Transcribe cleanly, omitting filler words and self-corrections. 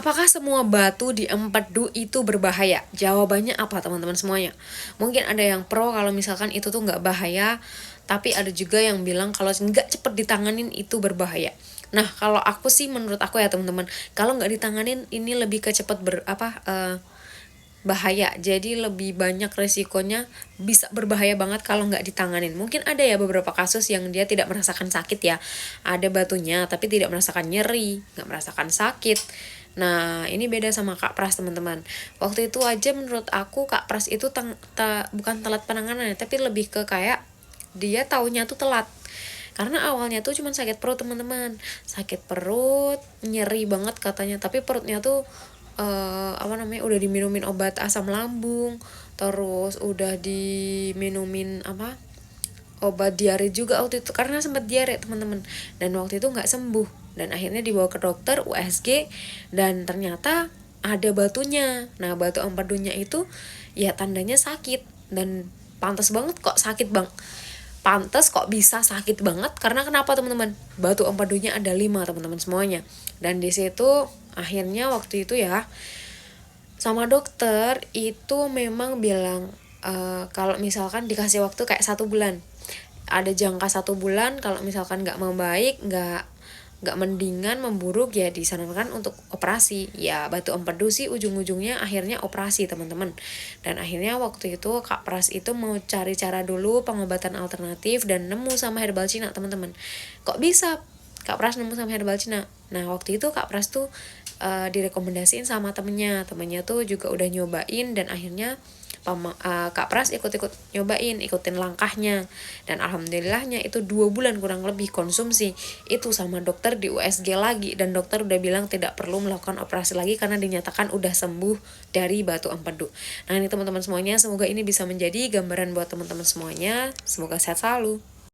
Apakah semua batu di empedu itu berbahaya? Jawabannya apa teman-teman semuanya? Mungkin ada yang pro kalau misalkan itu tuh nggak bahaya, tapi ada juga yang bilang kalau nggak cepet ditanganin itu berbahaya. Nah kalau aku sih menurut aku ya teman-teman, kalau nggak ditanganin ini lebih ke cepet bahaya, jadi lebih banyak resikonya, bisa berbahaya banget kalau nggak ditanganin. Mungkin ada ya beberapa kasus yang dia tidak merasakan sakit ya, ada batunya tapi tidak merasakan nyeri, nggak merasakan sakit. Nah ini beda sama Kak Pras teman-teman. Waktu itu aja menurut aku Kak Pras itu bukan telat penanganannya, tapi lebih ke kayak dia taunya tuh telat, karena awalnya tuh cuma sakit perut teman-teman, sakit perut, nyeri banget katanya, tapi perutnya tuh udah diminumin obat asam lambung, terus udah diminumin obat diare juga waktu itu, karena sempat diare teman-teman, dan waktu itu nggak sembuh, dan akhirnya dibawa ke dokter USG, dan ternyata ada batunya. Nah batu empedunya itu ya tandanya sakit, dan pantas banget kok sakit bang, pantas kok bisa sakit banget, karena kenapa teman-teman, batu empedunya ada 5 teman-teman semuanya. Dan di situ akhirnya waktu itu ya sama dokter itu memang bilang kalau misalkan dikasih waktu kayak 1 bulan, ada jangka 1 bulan, kalau misalkan nggak membaik, nggak mendingan, memburuk, ya disarankan untuk operasi. Ya batu empedu sih ujung-ujungnya akhirnya operasi teman-teman. Dan akhirnya waktu itu Kak Pras itu mau cari cara dulu pengobatan alternatif, dan nemu sama herbal Cina teman-teman. Kok bisa Kak Pras nemu sama herbal Cina? Nah waktu itu Kak Pras tuh direkomendasiin sama temennya tuh juga udah nyobain, dan akhirnya Kak Pras ikut-ikut nyobain, ikutin langkahnya, dan alhamdulillahnya itu 2 bulan kurang lebih konsumsi itu sama dokter di USG lagi, dan dokter udah bilang tidak perlu melakukan operasi lagi karena dinyatakan udah sembuh dari batu empedu. Nah ini teman-teman semuanya, semoga ini bisa menjadi gambaran buat teman-teman semuanya, semoga sehat selalu.